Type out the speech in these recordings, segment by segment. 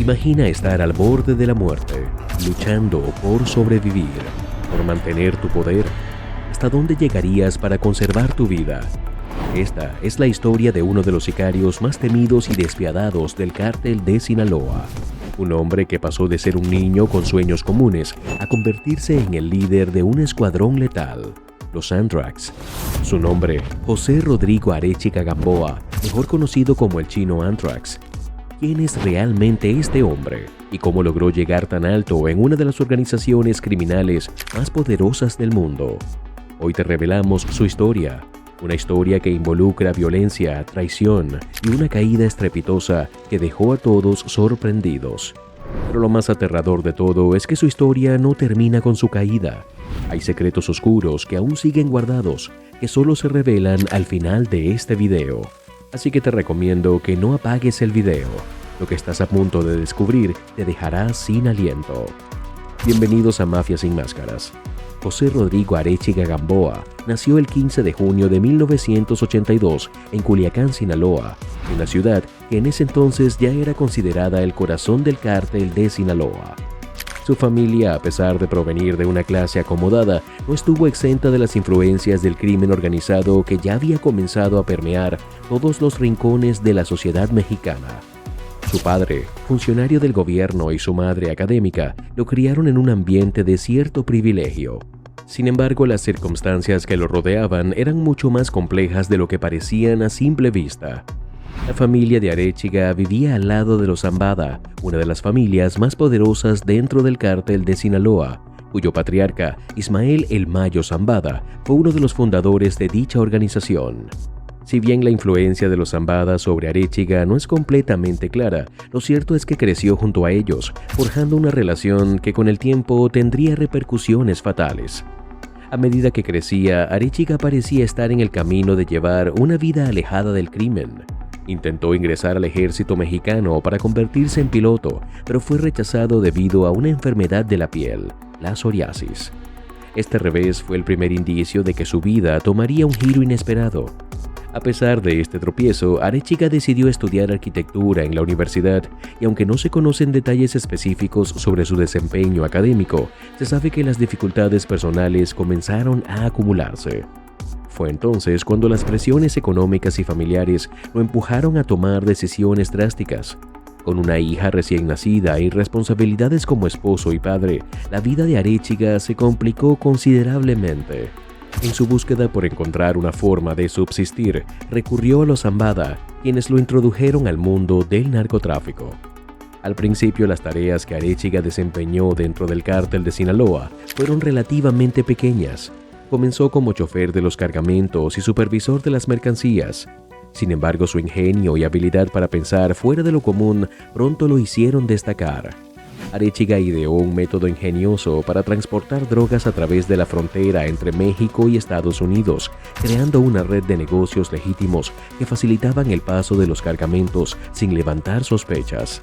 Imagina estar al borde de la muerte, luchando por sobrevivir, por mantener tu poder. ¿Hasta dónde llegarías para conservar tu vida? Esta es la historia de uno de los sicarios más temidos y despiadados del cártel de Sinaloa. Un hombre que pasó de ser un niño con sueños comunes a convertirse en el líder de un escuadrón letal, los Anthrax. Su nombre, José Rodrigo Arechiga Gamboa, mejor conocido como el Chino Anthrax. ¿Quién es realmente este hombre? ¿Y cómo logró llegar tan alto en una de las organizaciones criminales más poderosas del mundo? Hoy te revelamos su historia. Una historia que involucra violencia, traición y una caída estrepitosa que dejó a todos sorprendidos. Pero lo más aterrador de todo es que su historia no termina con su caída. Hay secretos oscuros que aún siguen guardados, que solo se revelan al final de este video. Así que te recomiendo que no apagues el video. Lo que estás a punto de descubrir te dejará sin aliento. Bienvenidos a Mafia Sin Máscaras. José Rodrigo Arechiga Gamboa nació el 15 de junio de 1982 en Culiacán, Sinaloa, una ciudad que en ese entonces ya era considerada el corazón del cártel de Sinaloa. Su familia, a pesar de provenir de una clase acomodada, no estuvo exenta de las influencias del crimen organizado que ya había comenzado a permear todos los rincones de la sociedad mexicana. Su padre, funcionario del gobierno, y su madre, académica, lo criaron en un ambiente de cierto privilegio. Sin embargo, las circunstancias que lo rodeaban eran mucho más complejas de lo que parecían a simple vista. La familia de Arechiga vivía al lado de los Zambada, una de las familias más poderosas dentro del cártel de Sinaloa, cuyo patriarca, Ismael El Mayo Zambada, fue uno de los fundadores de dicha organización. Si bien la influencia de los Zambada sobre Arechiga no es completamente clara, lo cierto es que creció junto a ellos, forjando una relación que con el tiempo tendría repercusiones fatales. A medida que crecía, Arechiga parecía estar en el camino de llevar una vida alejada del crimen. Intentó ingresar al ejército mexicano para convertirse en piloto, pero fue rechazado debido a una enfermedad de la piel, la psoriasis. Este revés fue el primer indicio de que su vida tomaría un giro inesperado. A pesar de este tropiezo, Arechiga decidió estudiar arquitectura en la universidad y aunque no se conocen detalles específicos sobre su desempeño académico, se sabe que las dificultades personales comenzaron a acumularse. Fue entonces cuando las presiones económicas y familiares lo empujaron a tomar decisiones drásticas. Con una hija recién nacida y responsabilidades como esposo y padre, la vida de Arechiga se complicó considerablemente. En su búsqueda por encontrar una forma de subsistir, recurrió a los Zambada, quienes lo introdujeron al mundo del narcotráfico. Al principio, las tareas que Arechiga desempeñó dentro del cártel de Sinaloa fueron relativamente pequeñas. Comenzó como chofer de los cargamentos y supervisor de las mercancías. Sin embargo, su ingenio y habilidad para pensar fuera de lo común pronto lo hicieron destacar. Arechiga ideó un método ingenioso para transportar drogas a través de la frontera entre México y Estados Unidos, creando una red de negocios legítimos que facilitaban el paso de los cargamentos sin levantar sospechas.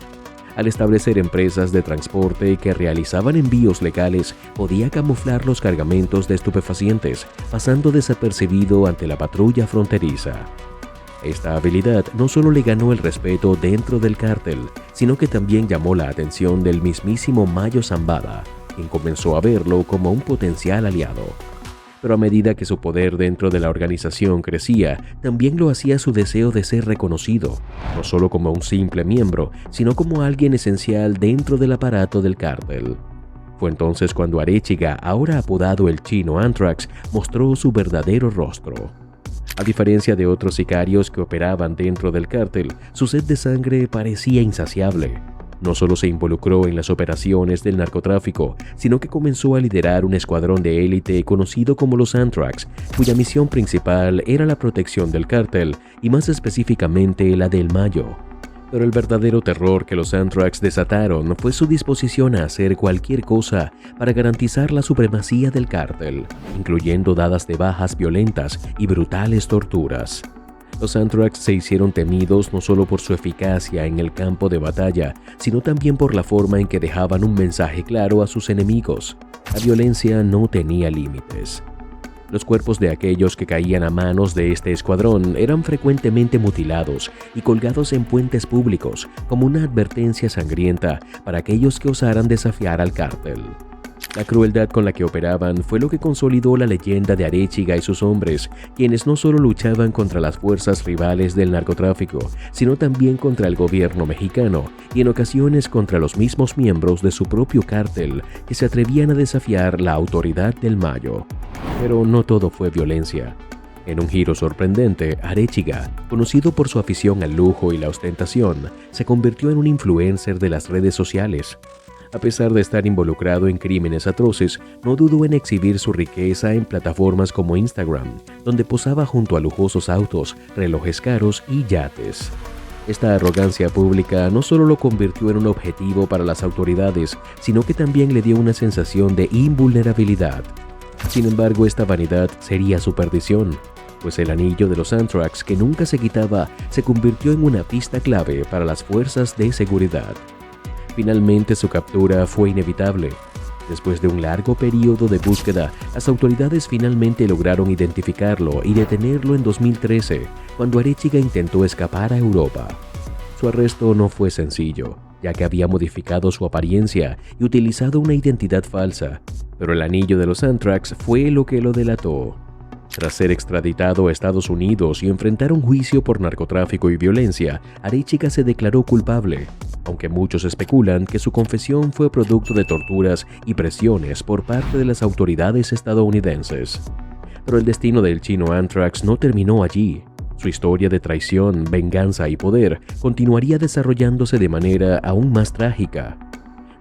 Al establecer empresas de transporte que realizaban envíos legales, podía camuflar los cargamentos de estupefacientes, pasando desapercibido ante la patrulla fronteriza. Esta habilidad no solo le ganó el respeto dentro del cártel, sino que también llamó la atención del mismísimo Mayo Zambada, quien comenzó a verlo como un potencial aliado. Pero a medida que su poder dentro de la organización crecía, también lo hacía su deseo de ser reconocido, no solo como un simple miembro, sino como alguien esencial dentro del aparato del cártel. Fue entonces cuando Arechiga, ahora apodado el Chino Anthrax, mostró su verdadero rostro. A diferencia de otros sicarios que operaban dentro del cártel, su sed de sangre parecía insaciable. No solo se involucró en las operaciones del narcotráfico, sino que comenzó a liderar un escuadrón de élite conocido como los Anthrax, cuya misión principal era la protección del cártel y más específicamente la del Mayo. Pero el verdadero terror que los Anthrax desataron fue su disposición a hacer cualquier cosa para garantizar la supremacía del cártel, incluyendo dadas de bajas violentas y brutales torturas. Los Anthrax se hicieron temidos no solo por su eficacia en el campo de batalla, sino también por la forma en que dejaban un mensaje claro a sus enemigos. La violencia no tenía límites. Los cuerpos de aquellos que caían a manos de este escuadrón eran frecuentemente mutilados y colgados en puentes públicos como una advertencia sangrienta para aquellos que osaran desafiar al cártel. La crueldad con la que operaban fue lo que consolidó la leyenda de Arechiga y sus hombres, quienes no solo luchaban contra las fuerzas rivales del narcotráfico, sino también contra el gobierno mexicano y en ocasiones contra los mismos miembros de su propio cártel que se atrevían a desafiar la autoridad del Mayo. Pero no todo fue violencia. En un giro sorprendente, Arechiga, conocido por su afición al lujo y la ostentación, se convirtió en un influencer de las redes sociales. A pesar de estar involucrado en crímenes atroces, no dudó en exhibir su riqueza en plataformas como Instagram, donde posaba junto a lujosos autos, relojes caros y yates. Esta arrogancia pública no solo lo convirtió en un objetivo para las autoridades, sino que también le dio una sensación de invulnerabilidad. Sin embargo, esta vanidad sería su perdición, pues el anillo de los Anthrax que nunca se quitaba se convirtió en una pista clave para las fuerzas de seguridad. Finalmente su captura fue inevitable. Después de un largo periodo de búsqueda, las autoridades finalmente lograron identificarlo y detenerlo en 2013, cuando Arechiga intentó escapar a Europa. Su arresto no fue sencillo, ya que había modificado su apariencia y utilizado una identidad falsa, pero el anillo de los Anthrax fue lo que lo delató. Tras ser extraditado a Estados Unidos y enfrentar un juicio por narcotráfico y violencia, Arechiga se declaró culpable, aunque muchos especulan que su confesión fue producto de torturas y presiones por parte de las autoridades estadounidenses. Pero el destino del chino Anthrax no terminó allí. Su historia de traición, venganza y poder continuaría desarrollándose de manera aún más trágica.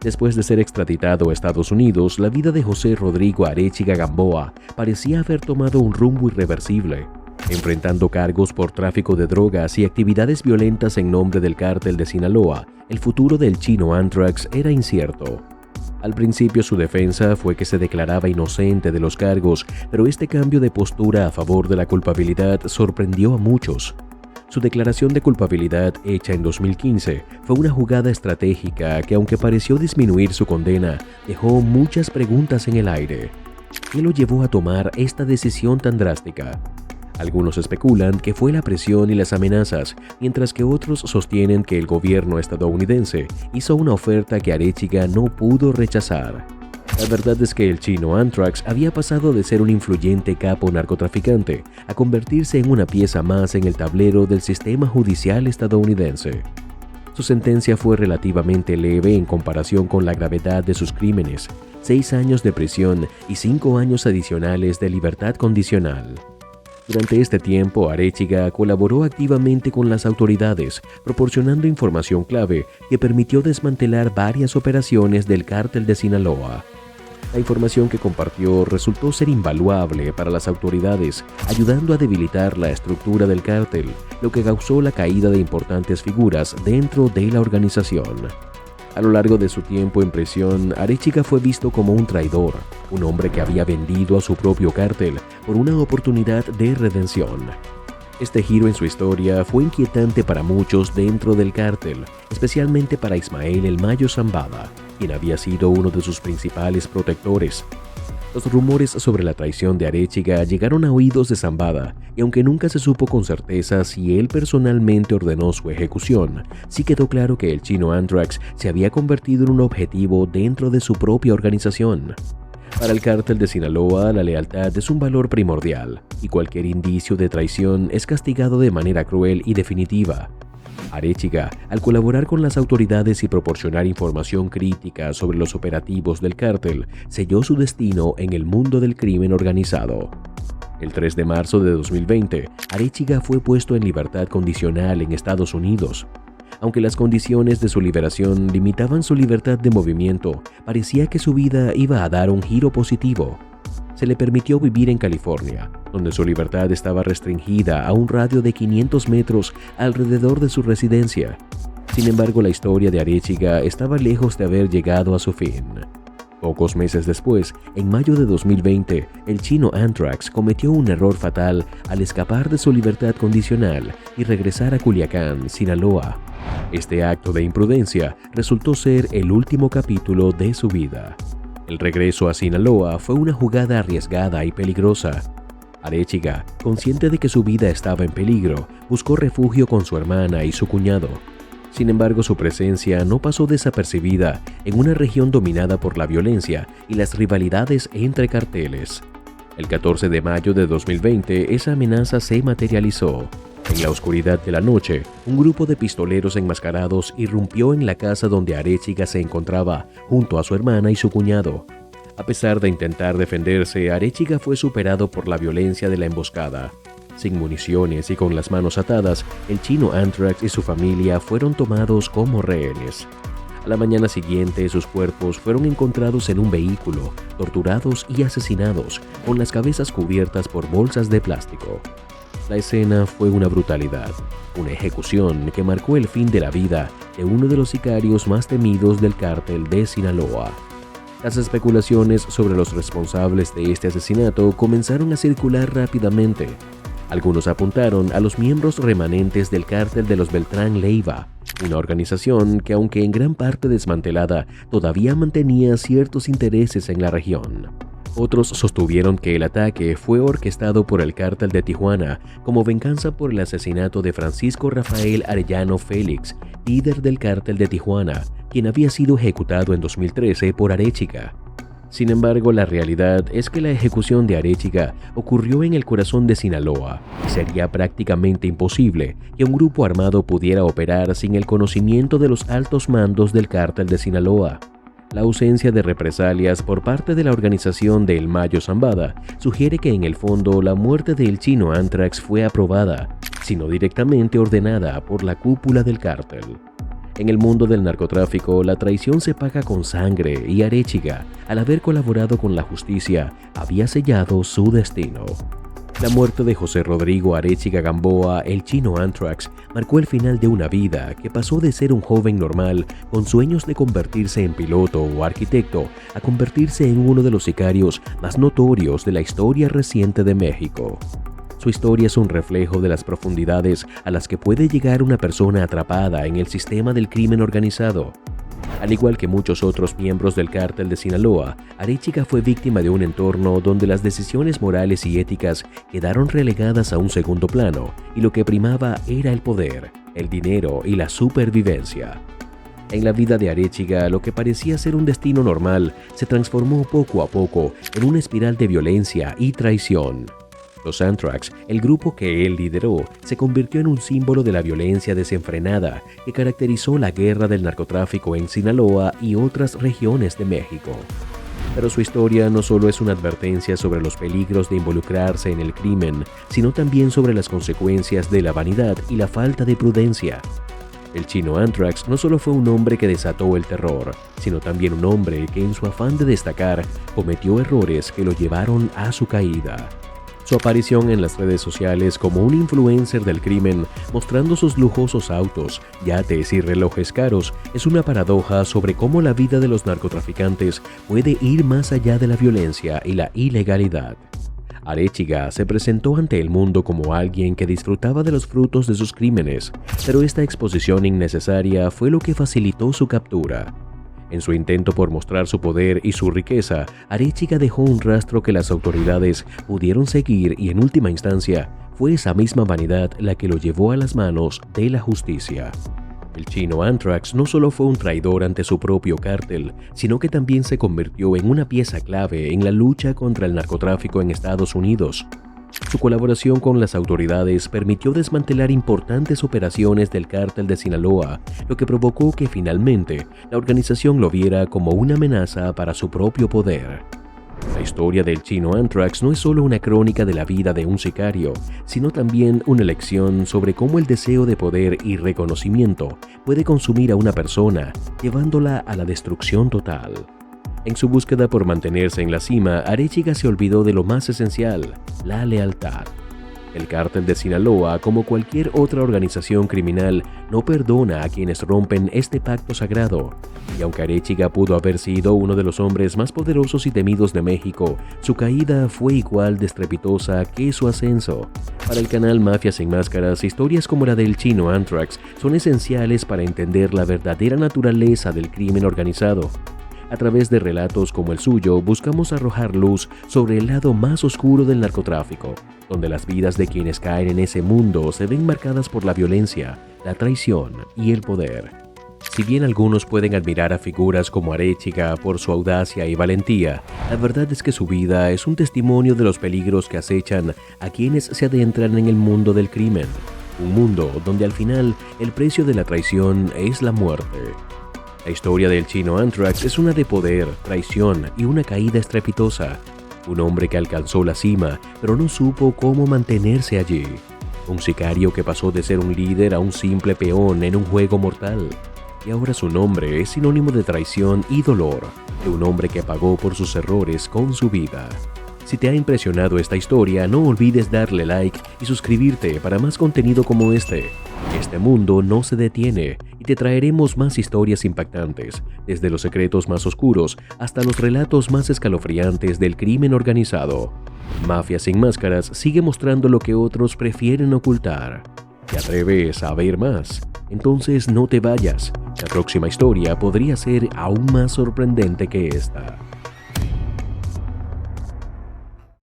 Después de ser extraditado a Estados Unidos, la vida de José Rodrigo Arechiga Gamboa parecía haber tomado un rumbo irreversible. Enfrentando cargos por tráfico de drogas y actividades violentas en nombre del cártel de Sinaloa, el futuro del chino Anthrax era incierto. Al principio su defensa fue que se declaraba inocente de los cargos, pero este cambio de postura a favor de la culpabilidad sorprendió a muchos. Su declaración de culpabilidad, hecha en 2015, fue una jugada estratégica que, aunque pareció disminuir su condena, dejó muchas preguntas en el aire. ¿Qué lo llevó a tomar esta decisión tan drástica? Algunos especulan que fue la presión y las amenazas, mientras que otros sostienen que el gobierno estadounidense hizo una oferta que Arechiga no pudo rechazar. La verdad es que el chino Anthrax había pasado de ser un influyente capo narcotraficante a convertirse en una pieza más en el tablero del sistema judicial estadounidense. Su sentencia fue relativamente leve en comparación con la gravedad de sus crímenes: 6 años de prisión y 5 años adicionales de libertad condicional. Durante este tiempo, Arechiga colaboró activamente con las autoridades, proporcionando información clave que permitió desmantelar varias operaciones del cártel de Sinaloa. La información que compartió resultó ser invaluable para las autoridades, ayudando a debilitar la estructura del cártel, lo que causó la caída de importantes figuras dentro de la organización. A lo largo de su tiempo en prisión, Arechiga fue visto como un traidor, un hombre que había vendido a su propio cártel por una oportunidad de redención. Este giro en su historia fue inquietante para muchos dentro del cártel, especialmente para Ismael El Mayo Zambada, quien había sido uno de sus principales protectores. Los rumores sobre la traición de Arechiga llegaron a oídos de Zambada, y aunque nunca se supo con certeza si él personalmente ordenó su ejecución, sí quedó claro que el chino Anthrax se había convertido en un objetivo dentro de su propia organización. Para el cártel de Sinaloa, la lealtad es un valor primordial, y cualquier indicio de traición es castigado de manera cruel y definitiva. Arechiga, al colaborar con las autoridades y proporcionar información crítica sobre los operativos del cártel, selló su destino en el mundo del crimen organizado. El 3 de marzo de 2020, Arechiga fue puesto en libertad condicional en Estados Unidos. Aunque las condiciones de su liberación limitaban su libertad de movimiento, parecía que su vida iba a dar un giro positivo. Se le permitió vivir en California, donde su libertad estaba restringida a un radio de 500 metros alrededor de su residencia. Sin embargo, la historia de Arechiga estaba lejos de haber llegado a su fin. Pocos meses después, en mayo de 2020, el chino Anthrax cometió un error fatal al escapar de su libertad condicional y regresar a Culiacán, Sinaloa. Este acto de imprudencia resultó ser el último capítulo de su vida. El regreso a Sinaloa fue una jugada arriesgada y peligrosa, Arechiga, consciente de que su vida estaba en peligro, buscó refugio con su hermana y su cuñado. Sin embargo, su presencia no pasó desapercibida en una región dominada por la violencia y las rivalidades entre carteles. El 14 de mayo de 2020, esa amenaza se materializó. En la oscuridad de la noche, un grupo de pistoleros enmascarados irrumpió en la casa donde Arechiga se encontraba, junto a su hermana y su cuñado. A pesar de intentar defenderse, Arechiga fue superado por la violencia de la emboscada. Sin municiones y con las manos atadas, el chino Anthrax y su familia fueron tomados como rehenes. A la mañana siguiente, sus cuerpos fueron encontrados en un vehículo, torturados y asesinados, con las cabezas cubiertas por bolsas de plástico. La escena fue una brutalidad, una ejecución que marcó el fin de la vida de uno de los sicarios más temidos del cártel de Sinaloa. Las especulaciones sobre los responsables de este asesinato comenzaron a circular rápidamente. Algunos apuntaron a los miembros remanentes del cártel de los Beltrán Leiva, una organización que, aunque en gran parte desmantelada, todavía mantenía ciertos intereses en la región. Otros sostuvieron que el ataque fue orquestado por el cártel de Tijuana como venganza por el asesinato de Francisco Rafael Arellano Félix, líder del cártel de Tijuana, quien había sido ejecutado en 2013 por Arechiga. Sin embargo, la realidad es que la ejecución de Arechiga ocurrió en el corazón de Sinaloa y sería prácticamente imposible que un grupo armado pudiera operar sin el conocimiento de los altos mandos del cártel de Sinaloa. La ausencia de represalias por parte de la organización de El Mayo Zambada sugiere que en el fondo la muerte del chino Anthrax fue aprobada, sino directamente ordenada por la cúpula del cártel. En el mundo del narcotráfico, la traición se paga con sangre y Arechiga, al haber colaborado con la justicia, había sellado su destino. La muerte de José Rodrigo Arechiga Gamboa, el chino Anthrax, marcó el final de una vida que pasó de ser un joven normal con sueños de convertirse en piloto o arquitecto a convertirse en uno de los sicarios más notorios de la historia reciente de México. Su historia es un reflejo de las profundidades a las que puede llegar una persona atrapada en el sistema del crimen organizado. Al igual que muchos otros miembros del cártel de Sinaloa, Arechiga fue víctima de un entorno donde las decisiones morales y éticas quedaron relegadas a un segundo plano y lo que primaba era el poder, el dinero y la supervivencia. En la vida de Arechiga, lo que parecía ser un destino normal se transformó poco a poco en una espiral de violencia y traición. Los Anthrax, el grupo que él lideró, se convirtió en un símbolo de la violencia desenfrenada que caracterizó la guerra del narcotráfico en Sinaloa y otras regiones de México. Pero su historia no solo es una advertencia sobre los peligros de involucrarse en el crimen, sino también sobre las consecuencias de la vanidad y la falta de prudencia. El chino Anthrax no solo fue un hombre que desató el terror, sino también un hombre que en su afán de destacar cometió errores que lo llevaron a su caída. Su aparición en las redes sociales como un influencer del crimen, mostrando sus lujosos autos, yates y relojes caros, es una paradoja sobre cómo la vida de los narcotraficantes puede ir más allá de la violencia y la ilegalidad. Arechiga se presentó ante el mundo como alguien que disfrutaba de los frutos de sus crímenes, pero esta exposición innecesaria fue lo que facilitó su captura. En su intento por mostrar su poder y su riqueza, Arechiga dejó un rastro que las autoridades pudieron seguir y en última instancia fue esa misma vanidad la que lo llevó a las manos de la justicia. El chino Anthrax no solo fue un traidor ante su propio cártel, sino que también se convirtió en una pieza clave en la lucha contra el narcotráfico en Estados Unidos. Su colaboración con las autoridades permitió desmantelar importantes operaciones del cártel de Sinaloa, lo que provocó que finalmente la organización lo viera como una amenaza para su propio poder. La historia del chino Anthrax no es solo una crónica de la vida de un sicario, sino también una lección sobre cómo el deseo de poder y reconocimiento puede consumir a una persona, llevándola a la destrucción total. En su búsqueda por mantenerse en la cima, Arechiga se olvidó de lo más esencial, la lealtad. El cártel de Sinaloa, como cualquier otra organización criminal, no perdona a quienes rompen este pacto sagrado. Y aunque Arechiga pudo haber sido uno de los hombres más poderosos y temidos de México, su caída fue igual de estrepitosa que su ascenso. Para el canal Mafias sin Máscaras, historias como la del chino Anthrax son esenciales para entender la verdadera naturaleza del crimen organizado. A través de relatos como el suyo, buscamos arrojar luz sobre el lado más oscuro del narcotráfico, donde las vidas de quienes caen en ese mundo se ven marcadas por la violencia, la traición y el poder. Si bien algunos pueden admirar a figuras como Arechiga por su audacia y valentía, la verdad es que su vida es un testimonio de los peligros que acechan a quienes se adentran en el mundo del crimen. Un mundo donde al final el precio de la traición es la muerte. La historia del chino Anthrax es una de poder, traición y una caída estrepitosa. Un hombre que alcanzó la cima, pero no supo cómo mantenerse allí. Un sicario que pasó de ser un líder a un simple peón en un juego mortal. Y ahora su nombre es sinónimo de traición y dolor, de un hombre que pagó por sus errores con su vida. Si te ha impresionado esta historia, no olvides darle like y suscribirte para más contenido como este. Este mundo no se detiene y te traeremos más historias impactantes, desde los secretos más oscuros hasta los relatos más escalofriantes del crimen organizado. Mafia sin Máscaras sigue mostrando lo que otros prefieren ocultar. ¿Te atreves a ver más? Entonces no te vayas. La próxima historia podría ser aún más sorprendente que esta.